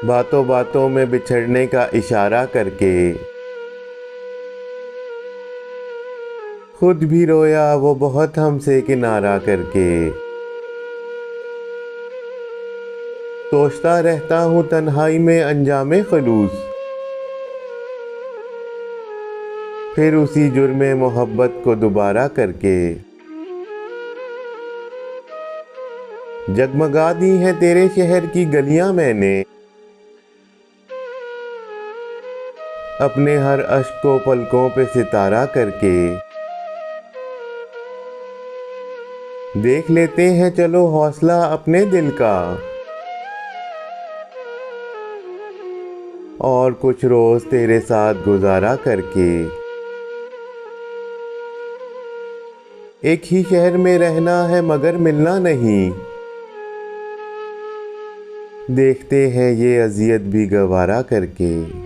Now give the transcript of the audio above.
बातों बातों में बिछड़ने का इशारा करके। खुद भी रोया वो बहुत हमसे किनारा करके। सोचता रहता हूँ तन्हाई में अंजामे खलूस, फिर उसी जुर्मे मोहब्बत को दोबारा करके। जगमगा दी हैं तेरे शहर की गलियां मैंने, अपने हर अश्क को पलकों पे सितारा करके। देख लेते हैं चलो हौसला अपने दिल का, और कुछ रोज तेरे साथ गुजारा करके। एक ही शहर में रहना है मगर मिलना नहीं, देखते हैं ये अजियत भी गवारा करके।